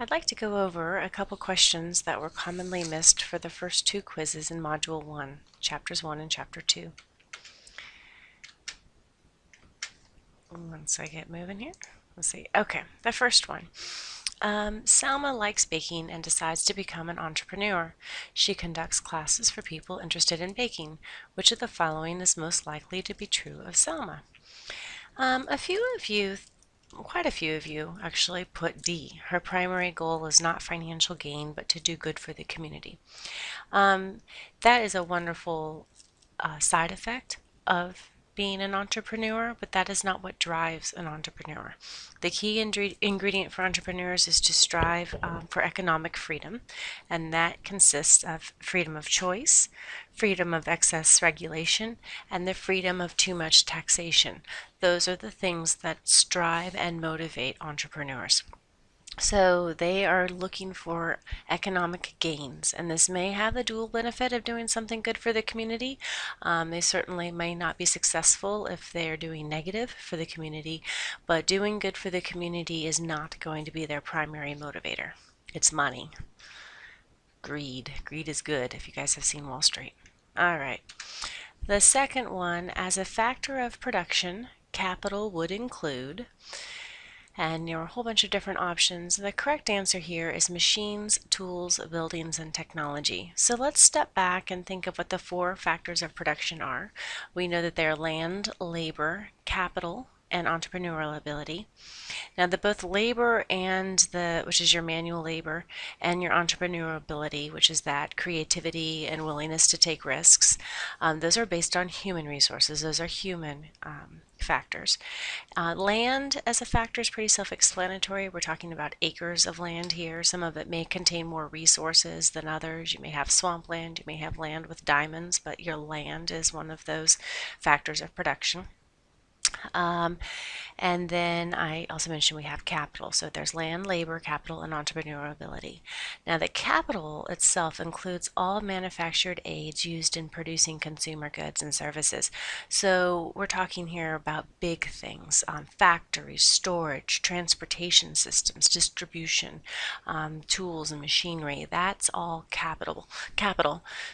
I'd like to go over a couple questions that were commonly missed for the first two quizzes in Module 1, Chapters 1 and Chapter 2. Once I get moving here, let's see. Okay, the first one. Salma likes baking and decides to become an entrepreneur. She conducts classes for people interested in baking. Which of the following is most likely to be true of Salma? Quite a few of you actually put D. Her primary goal is not financial gain, but to do good for the community. That is a wonderful side effect of being an entrepreneur, but that is not what drives an entrepreneur. The key ingredient for entrepreneurs is to strive for economic freedom, and that consists of freedom of choice, freedom of excess regulation, and the freedom of too much taxation. Those are the things that strive and motivate entrepreneurs. So they are looking for economic gains, and this may have the dual benefit of doing something good for the community. They certainly may not be successful if they are doing negative for the community, but doing good for the community is not going to be their primary motivator. It's money. Greed. Greed is good, if you guys have seen Wall Street. All right. The second one, as a factor of production, capital would include, and there are a whole bunch of different options. The correct answer here is machines, tools, buildings, and technology. So let's step back and think of what the four factors of production are. We know that they're land, labor, capital, and entrepreneurial ability. Now, both labor and which is your manual labor, and your entrepreneurial ability, which is that creativity and willingness to take risks, those are based on human resources. Those are human factors. Land as a factor is pretty self-explanatory. We're talking about acres of land here. Some of it may contain more resources than others. You may have swampland, you may have land with diamonds, but your land is one of those factors of production. And then I also mentioned we have capital. So there's land, labor, capital, and entrepreneurial ability. Now the capital itself includes all manufactured aids used in producing consumer goods and services. So we're talking here about big things, factories, storage, transportation systems, distribution, tools and machinery. That's all capital.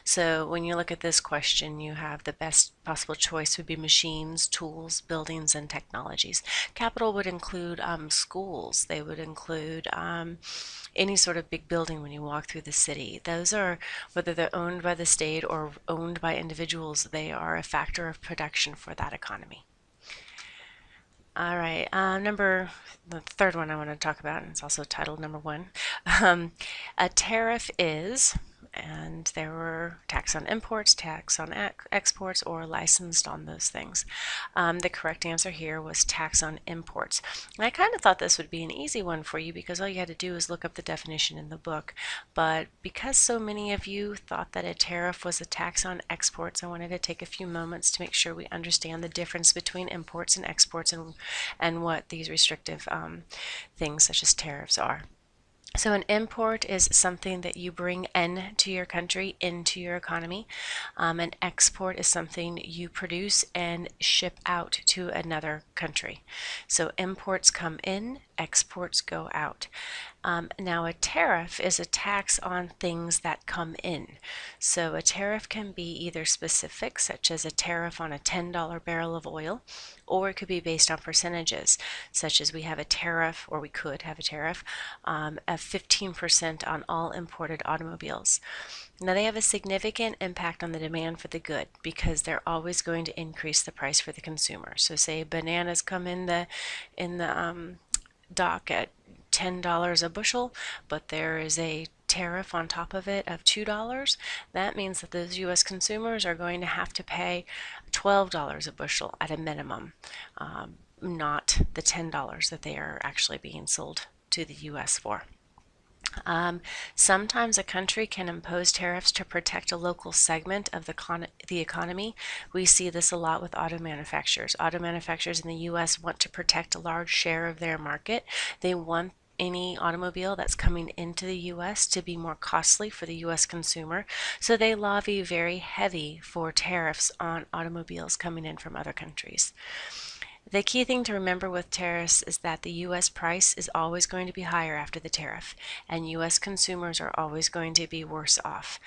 So when you look at this question, you have the best possible choice would be machines, tools, buildings, and technologies. Capital would include schools. They would include any sort of big building when you walk through the city. Those are, whether they're owned by the state or owned by individuals, they are a factor of production for that economy. All right, the third one I want to talk about, and it's also titled number 1. A tariff is, and there were tax on imports, tax on exports, or licensed on those things. The correct answer here was tax on imports. And I kind of thought this would be an easy one for you because all you had to do is look up the definition in the book. But because so many of you thought that a tariff was a tax on exports, I wanted to take a few moments to make sure we understand the difference between imports and exports and what these restrictive things such as tariffs are. So an import is something that you bring into your country, into your economy. An export is something you produce and ship out to another country. So imports come in, exports go out. Now a tariff is a tax on things that come in. So a tariff can be either specific, such as a tariff on a $10 barrel of oil, or it could be based on percentages, such as we have a tariff, or we could have a tariff, of 15% on all imported automobiles. Now they have a significant impact on the demand for the good because they're always going to increase the price for the consumer. So say bananas come in the dock at $10 a bushel, but there is a tariff on top of it of $2, that means that those U.S. consumers are going to have to pay $12 a bushel at a minimum, not the $10 that they are actually being sold to the U.S. for. Sometimes a country can impose tariffs to protect a local segment of the economy. We see this a lot with auto manufacturers. Auto manufacturers in the U.S. want to protect a large share of their market. They want any automobile that's coming into the U.S. to be more costly for the U.S. consumer, so they lobby very heavy for tariffs on automobiles coming in from other countries. The key thing to remember with tariffs is that the U.S. price is always going to be higher after the tariff, and U.S. consumers are always going to be worse off.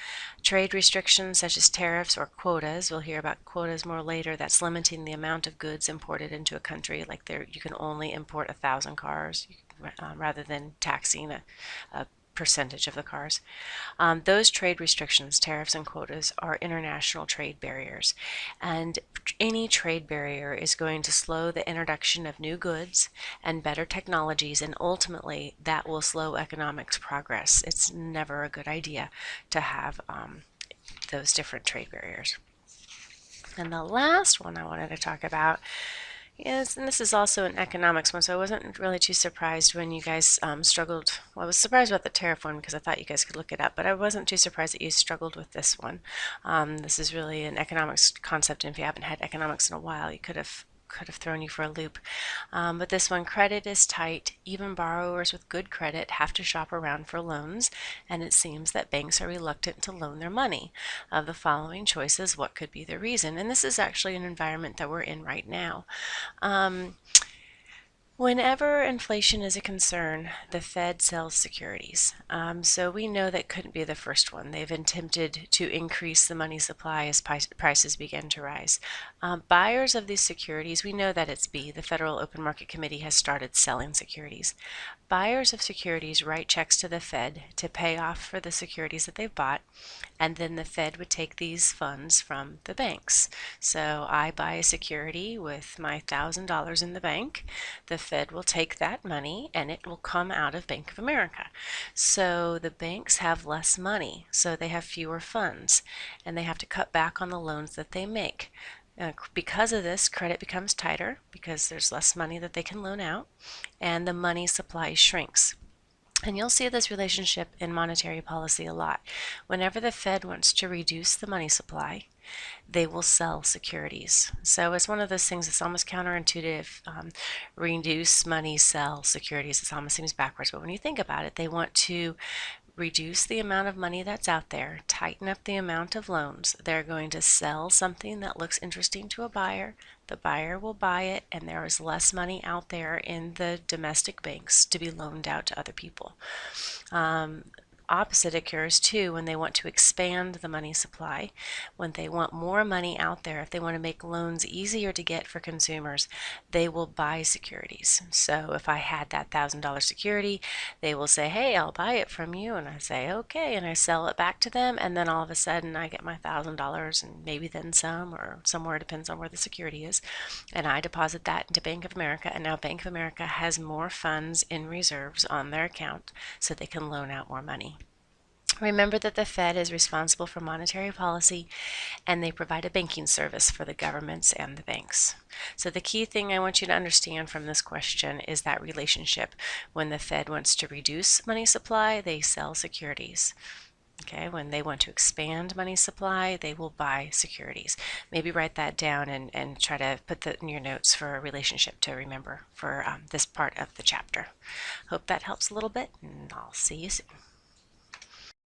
Trade restrictions such as tariffs or quotas, we'll hear about quotas more later, that's limiting the amount of goods imported into a country. Like there, you can only import 1,000 cars rather than taxing a percentage of the cars. Those trade restrictions, tariffs and quotas, are international trade barriers. And any trade barrier is going to slow the introduction of new goods and better technologies, and ultimately that will slow economic progress. It's never a good idea to have those different trade barriers. And the last one I wanted to talk about is, and this is also an economics one, so I wasn't really too surprised when you guys struggled. Well, I was surprised about the tariff one because I thought you guys could look it up, but I wasn't too surprised that you struggled with this one. This is really an economics concept, and if you haven't had economics in a while, you could have thrown you for a loop. But this one, credit is tight. Even borrowers with good credit have to shop around for loans, and it seems that banks are reluctant to loan their money. Of the following choices, what could be the reason? And this is actually an environment that we're in right now. Whenever inflation is a concern, the Fed sells securities. So we know that couldn't be the first one. They've attempted to increase the money supply as prices begin to rise. Buyers of these securities, we know that it's B, the Federal Open Market Committee has started selling securities. Buyers of securities write checks to the Fed to pay off for the securities that they've bought, and then the Fed would take these funds from the banks. So I buy a security with my $1,000 in the bank. The Fed will take that money and it will come out of Bank of America. So the banks have less money, so they have fewer funds, and they have to cut back on the loans that they make. Because of this, credit becomes tighter because there's less money that they can loan out, and the money supply shrinks. And you'll see this relationship in monetary policy a lot. Whenever the Fed wants to reduce the money supply, they will sell securities. So it's one of those things that's almost counterintuitive. Reduce money, sell securities. It almost seems backwards, but when you think about it, they want to reduce the amount of money that's out there, tighten up the amount of loans. They're going to sell something that looks interesting to a buyer. The buyer will buy it, and there is less money out there in the domestic banks to be loaned out to other people. Opposite occurs too when they want to expand the money supply, when they want more money out there, if they want to make loans easier to get for consumers, they will buy securities. So if I had that $1,000 security, they will say, hey, I'll buy it from you, and I say okay, and I sell it back to them, and then all of a sudden I get my $1,000 and maybe then some, or somewhere, depends on where the security is, and I deposit that into Bank of America, and now Bank of America has more funds in reserves on their account so they can loan out more money. Remember that the Fed is responsible for monetary policy, and they provide a banking service for the governments and the banks. So the key thing I want you to understand from this question is that relationship. When the Fed wants to reduce money supply, they sell securities. Okay, when they want to expand money supply, they will buy securities. Maybe write that down and try to put that in your notes for a relationship to remember for this part of the chapter. Hope that helps a little bit, and I'll see you soon.